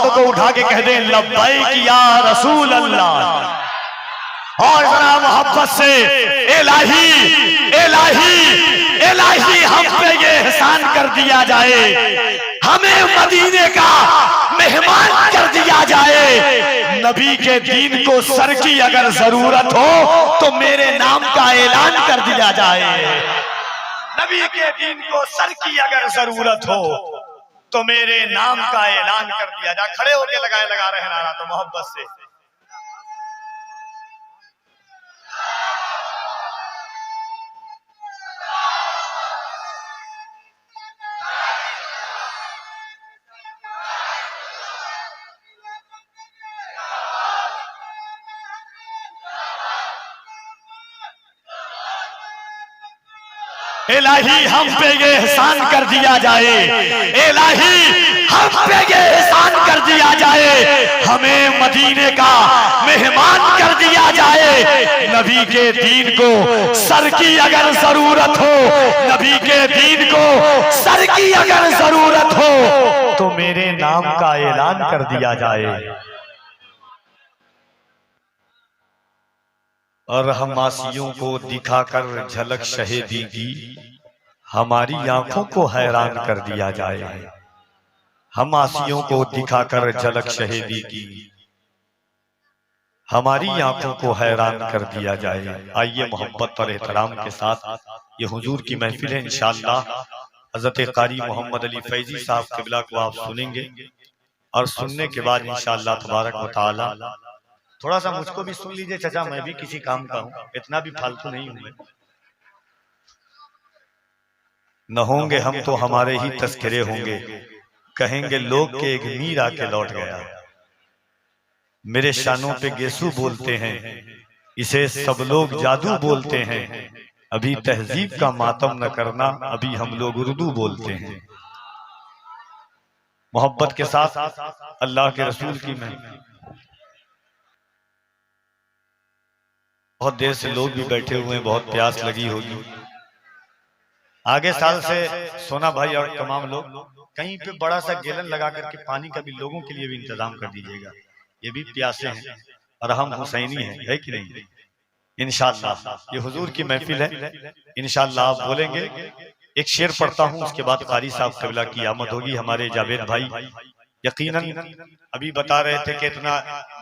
हाथों को उठा के कह दें लब्बैक या रसूल अल्लाह। और जरा मोहब्बत से इलाही इलाही इलाही हम पे ये एहसान कर दिया जाए, हमें मदीने का मेहमान कर दिया जाए। नबी के दीन को सर की अगर जरूरत हो तो मेरे नाम का ऐलान कर दिया जाए। नबी के दीन को सर की अगर जरूरत हो तो मेरे नाम का ऐलान कर दिया जाए। खड़े होके लगा रहे नारा तो मोहब्बत से। इलाही हम पे ये एहसान कर दिया जाए, इलाही हम पे ये एहसान कर दिया जाए, हमें मदीने का मेहमान कर दिया जाए। नबी के दीन को सर की अगर जरूरत हो, नबी के दीन को सर की अगर जरूरत हो तो मेरे नाम का ऐलान कर दिया जाए। और हम आसियों को दिखाकर झलक शहीदी की हमारी आंखों को हैरान कर दिया जाए। हम आसियों को दिखाकर झलक शहीदी की हमारी आंखों को हैरान कर दिया जाए। आइए मोहब्बत और एहतराम के साथ ये हुजूर की महफिल है। इंशाअल्लाह हजरत कारी मोहम्मद अली फैजी साहब क़िबला को आप सुनेंगे और सुनने के बाद इंशाअल्लाह तबारक व तआला थोड़ा सा मुझको भी सुन लीजिए चाचा, मैं भी किसी काम का हूँ, इतना भी फालतू नहीं हूं। न होंगे हम तो हमारे ही तस्करे होंगे, कहेंगे लोग के एक मीर आके लौट गया। मेरे शानों पे गेसू बोलते हैं, इसे सब लोग जादू बोलते हैं। अभी तहजीब का मातम न करना, अभी हम लोग उर्दू बोलते हैं। मोहब्बत के साथ अल्लाह के रसूल की मैं बहुत देर से लोग भी बैठे हुए हैं, बहुत प्यास लगी होगी। आगे साल से सोना भाई और तमाम लोग कहीं पे बड़ा सा गैलन लगा करके पानी का भी लोगों के लिए भी इंतजाम कर दीजिएगा। ये भी प्यासे हैं और हम हुसैनी हैं, है कि नहीं? इंशाअल्लाह ये हुजूर की महफिल है। इंशाअल्लाह आप बोलेंगे, एक शेर पढ़ता हूँ, उसके बाद कारी साहब क़िबला की आमद होगी। हमारे जावेद भाई यकीनन अभी बता रहे थे कि इतना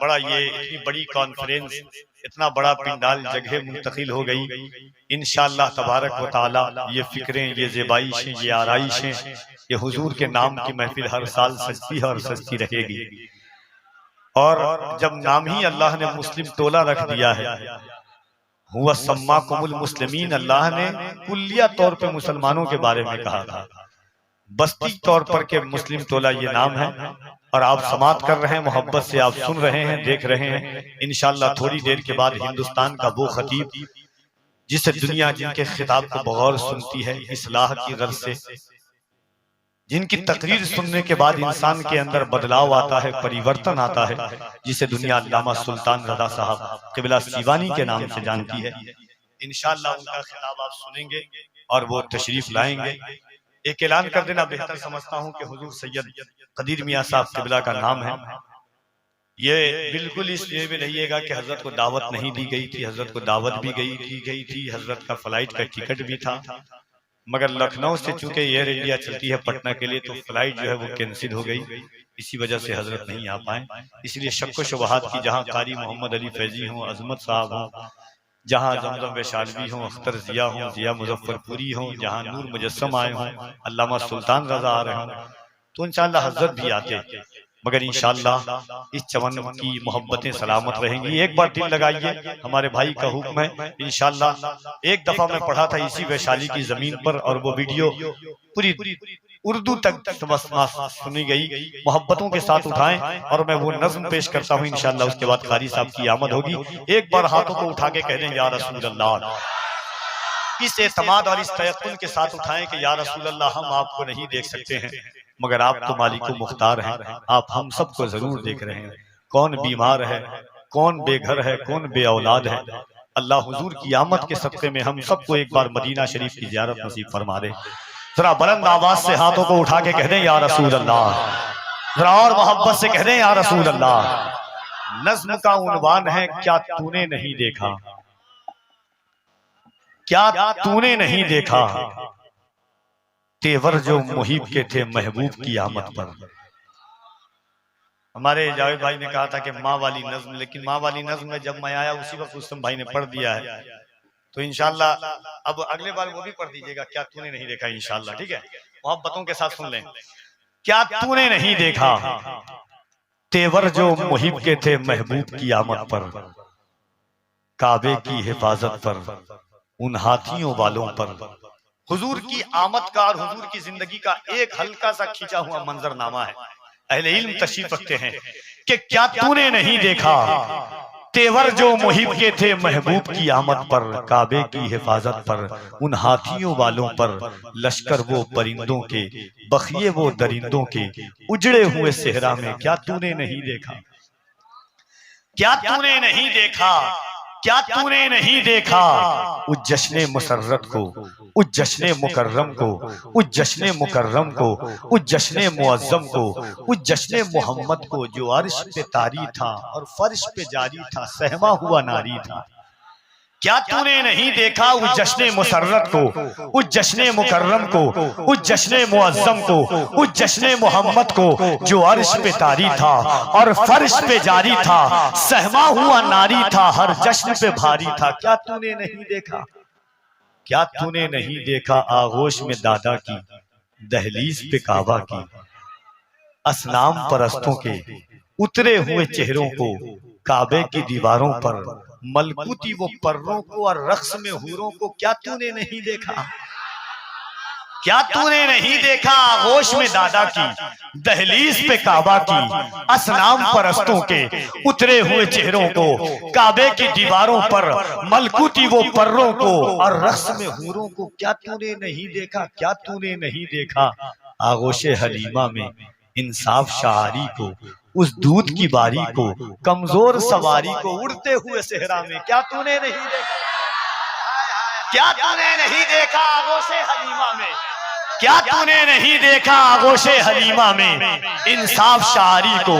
बड़ा ये इतनी बड़ी कॉन्फ्रेंस, इतना बड़ा पिंडाल जगह मुंतकिल हो गई। इंशाअल्लाह तबारक व तआला ये फिक्रें, ये ज़ेबाइशें, ये आराइशें, ये हुजूर के नाम की महफिल हर साल सजती है और सजती रहेगी। और जब नाम ही अल्लाह ने मुस्लिम टोला रख दिया है, हुआ सम्माकुमुल मुस्लिमीन, अल्लाह ने कुल्लिया तौर पे मुसलमानों के बारे में कहा था, बस्ती तौर पर के मुस्लिम टोला ये नाम है। और आप समात कर रहे हैं, मोहब्बत से आप सुन रहे हैं, देख रहे हैं। इंशाअल्लाह थोड़ी देर के बाद हिंदुस्तान का वो खतीब जिसे दुनिया जिनके खिताब को बगौर सुनती है इस्लाह की गर्ज से, जिनकी तकरीर सुनने के बाद इंसान के अंदर बदलाव आता है, परिवर्तन आता है, जिसे दुनिया अल्लामा सुल्तान रज़ा साहब क़िबला सीवानी के नाम से जानती है। इंशाअल्लाह उनका खिताब आप सुनेंगे और वो तशरीफ लाएंगे। एक ऐलान कर देना बेहतर समझता हूं कि हुजूर सैयद कदीर मियां साहब क़िबला का नाम है। ये बिल्कुल इसलिए भी रहिएगा कि हजरत को दावत नहीं दी गई थी, हजरत को दावत भी की गई थी, हजरत का फ्लाइट का टिकट भी था, मगर लखनऊ से चूंकि एयर इंडिया चलती है पटना के लिए, तो फ्लाइट जो है वो कैंसिल हो गई। इसी वजह से हजरत नहीं आ पाए। इसलिए शक्को शुबहात की जहाँ कारी मोहम्मद अली फैजी हों, अजमत साहब हों, जहाँ जमजम वैशालवी हों, अख्तर जिया हों, जिया मुजफ्फरपुरी हों, जहाँ नूर मुजस्सम आए हों, अल्लामा सुल्तान रज़ा आ रहे हों, तो इंशाअल्लाह हजरत भी आते, मगर इंशाअल्लाह इस चमन की मोहब्बतें सलामत रहेंगी। एक बार दिल लगाइए, हमारे भाई का हुक्म है। इंशाअल्लाह एक दफा मैं पढ़ा था इसी वैशाली की जमीन पर, और वो वीडियो पूरी उर्दू तक सुनी गई। मोहब्बतों के साथ उठाएं और मैं वो नज्म पेश करता हूँ। इंशाअल्लाह उसके बाद कारी साहब की आमद होगी। एक बार हाथों को उठा के कह दें या रसूल अल्लाह, इस एतमाद और इस तयक्कुन के साथ उठाएं कि या रसूल अल्लाह, हम आपको नहीं देख सकते हैं, मगर आप तो मालिको मुख्तार हैं, आप हम सबको जरूर देख रहे हैं। कौन बीमार है, कौन बेघर है, कौन बे औलाद है। अल्लाह हुजूर की आमद के सदक़े में हम सबको एक बार मदीना शरीफ की ज़ियारत नसीब फरमा दे। जरा बुलंद आवाज से हाथों को उठा के कह दें या रसूल अल्लाह, जरा और मोहब्बत से कह दें या रसूल अल्लाह। नज्म का उन्वान है क्या तूने नहीं देखा, क्या तूने नहीं देखा, तेवर जो मुहिब के थे महबूब की आमद पर। हमारे जावेद भाई ने कहा था कि माँ वाली नज्म, लेकिन माँ वाली नज्म में जब मैं आया उसी वक्त रुस्तम भाई ने पढ़ दिया है, तो इंशाल्लाह अब अगले बार वो भी पढ़ दीजिएगा, क्या तूने नहीं देखा, इंशाल्लाह। ठीक है, मोहब्बतों के साथ सुन लें। क्या तूने नहीं देखा, तेवर जो मुहिब के थे महबूब की आमद पर, काबे की हिफाजत पर, उन हाथियों वालों पर। हुजूर की आमद का और हुजूर की जिंदगी का एक हल्का सा खींचा हुआ मंजरनामा है। अहले इल्म तशरीफ रखते हैं कि क्या तूने नहीं देखा, तेवर जो मुहिब के थे महबूब की आमद पर, काबे की हिफाजत पर, उन हाथियों वालों पर, लश्कर वो परिंदों के, बखिए वो दरिंदों के, उजड़े हुए सेहरा में क्या तूने नहीं देखा, क्या तूने नहीं देखा, क्या तूने नहीं देखा, उस जश्ने मुसर्रत को, उस जश्ने मुकर्रम को, उस जश्ने मुकर्रम को, उस जश्ने मुअज्जम को, उस जश्ने मोहम्मद को जो अर्श पे तारी था और फर्श पे जारी था, सहमा हुआ नारी था। क्या तूने नहीं देखा उस जश्ने मुसर्रत को, उस जश्ने मुकर्रम को, उस जश्ने मुअज्जम को, उस जश्ने मोहम्मद को जो अर्श पे तारी था और फर्श पे जारी था, सहमा हुआ नारी था, हर जश्न पे भारी था। क्या तूने नहीं देखा, क्या तूने नहीं देखा, आगोश में दादा की, दहलीज पे काबा की, असनाम परस्तों के उतरे हुए चेहरों को, काबे की दीवारों पर मलकुती वो पर्रों को और रक्स में हूरों को क्या तूने नहीं देखा, क्या तूने नहीं देखा, आगोश में दादा की, दहलीज पे काबा की, असनाम परस्तों के उतरे हुए चेहरों को, काबे की दीवारों पर मलकुती वो पर्रों को और रक्स में हूरों को क्या तूने नहीं देखा, क्या तूने नहीं देखा, आगोश हलीमा में इंसाफ शारी को, उस दूध की बारी को, कमजोर सवारी को, उड़ते हुए सेहरा में क्या तूने नहीं देखा, क्या तूने नहीं देखा, आगोशे हलीमा में, क्या तूने नहीं देखा, आगोशे हलीमा में इंसाफ शारी को,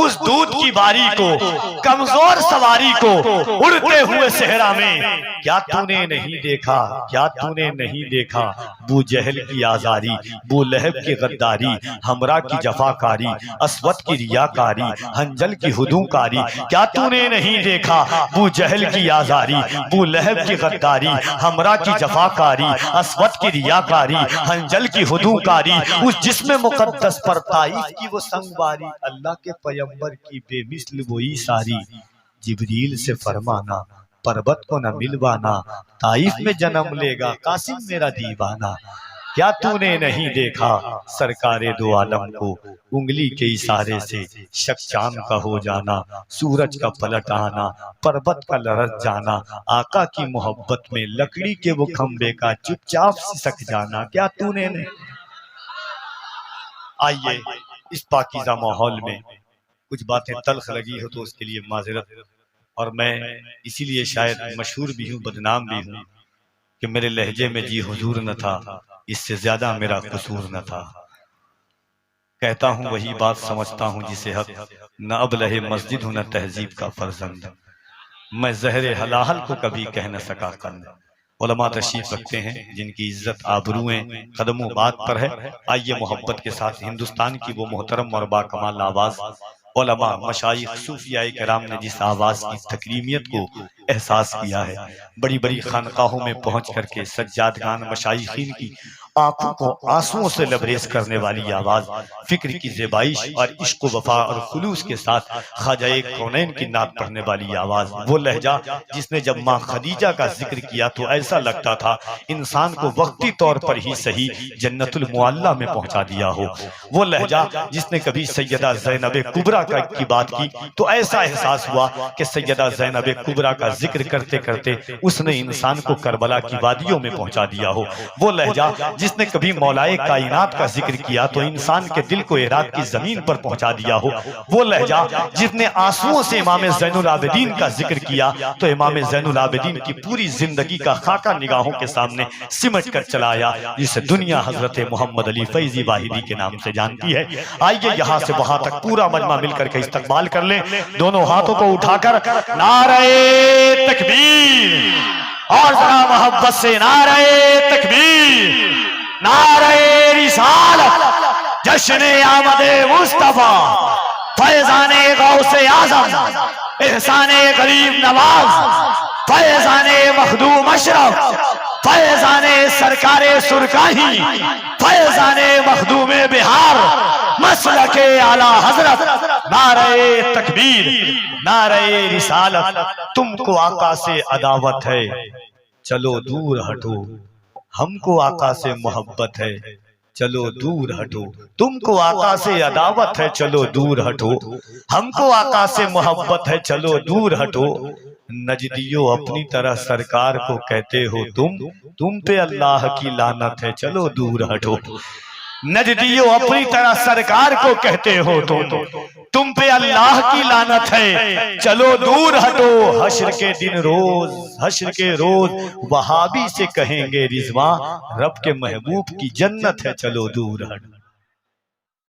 उस दूध की बारी को, कमजोर सवारी को, उड़ते हुए सेहरा में क्या तूने नहीं देखा, क्या तूने नहीं देखा, बू जहल की आजारी, बू लहब की गद्दारी, हमरा की जफाकारी, अस्वद की रियाकारी, हंजल की हुदूकारी, क्या तूने नहीं देखा, बू जहल की आजारी, बू लहब की गद्दारी, हमरा की जफाकारी, अस्वद की रियाकारी, हंजल की हुदूकारी, उस जिस्म मुकद्दस पर ताइफ की वो संगवारी, अल्लाह के पैगंबर की बेमिसल वही सारी, जिब्रील से फरमाना पर्वत को न मिलवाना, ताइफ में जन्म लेगा कासिम मेरा दीवाना। क्या तूने नहीं देखा सरकारे दो आलम को, उंगली के इशारे से शक चांद का हो जाना, सूरज का पलट आना, पर्वत का लरस जाना, आका की मोहब्बत में लकड़ी के वो खंबे का चुपचाप सिसक जाना। क्या तूने नहीं। आइए इस पाकीज़ा माहौल में कुछ बातें तल्ख लगी हो तो उसके लिए माजरत, और मैं इसीलिए शायद मशहूर भी हूँ, बदनाम भी हूँ कि मेरे लहजे में जी हुजूर न था, इससे ज्यादा मेरा कसूर न था। कहता हूँ वही बात समझता हूँ जिसे हक, न अब लहे मस्जिद हूँ न तहजीब का फर्जंद, मैं जहरे हलाहल को कभी कह न सका कंद। उलमा तशरीफ रखते हैं जिनकी इज्जत आबरूएं कदमों बात पर है। आइए मोहब्बत के साथ हिंदुस्तान की वो मोहतरम और बाकमाल आवाज उलमा मशाइख सूफियाए किराम ने जिस आवाज की तकरीमियत को एहसास किया है, बड़ी बड़ी खानकाहों में पहुंच करके सज्जादगान मशाइखीन की आंखों को आंसुओं से लबरेज करने वाली आवाज, फिक्र की ज़ेबाइश और इश्क वफा और खुलूस के साथ ख्वाजा कौनैन की नात पढ़ने वाली आवाज, वो लहजा जिसने जब माँ खदीजा का जिक्र किया तो ऐसा लगता था इंसान को वक्ती तौर पर ही सही जन्नतुल मुअल्ला में पहुंचा दिया हो। वो लहजा जिसने कभी सैयदा ज़ैनब कुबरा की बात की तो ऐसा एहसास हुआ कि सैयदा ज़ैनब कुबरा का जिक्र करते करते उसने इंसान को करबला की वादियों में पहुंचा दिया हो। वो लहजा जिसने कभी मौलाए कायनात का जिक्र किया तो इंसान के दिल को इराक की जमीन पर पहुंचा दिया हो, वो लहजा जिसने आंसुओं से इमाम ज़ैनुल आबिदीन का जिक्र किया तो इमाम ज़ैनुल आबिदीन की पूरी जिंदगी का खाका निगाहों के सामने सिमट कर चलाया, जिसे दुनिया हजरत मोहम्मद अली फैजी वाहिदी के नाम से जानती है। आइए यहाँ से वहां तक पूरा मजमा मिलकर के इस्तकबाल कर लें, दोनों हाथों को उठाकर नारे तकबीर, और जरा मोहब्बत से नारे तकबीर, नारे रिसालत, जश्न आमदे मुस्तफा, फैजाने गौसे आजम, एहसाने गरीब नवाज, फैजाने मखदूम अशरफ, फैजाने सरकारे सुरकाही, फैजाने मखदूमे बिहार, मसलके आला हजरत, नारे तकबीर, नारे रिसालत। तुमको आका से अदावत है चलो दूर हटो, हमको आका से मोहब्बत है चलो दूर हटो, तुमको आका से अदावत है चलो दूर हटो, हमको आका से मोहब्बत है चलो दूर हटो। नजदियो अपनी तरह सरकार को कहते हो तुम पे अल्लाह की लानत है चलो दूर हटो। नजदियो अपनी तरह सरकार को कहते हो तुम पे अल्लाह की लानत है चलो दूर हटो। हश्र के दिन रोज, हश्र के रोज वहाबी से कहेंगे रिजवा, रब के महबूब की जन्नत है चलो दूर हटो।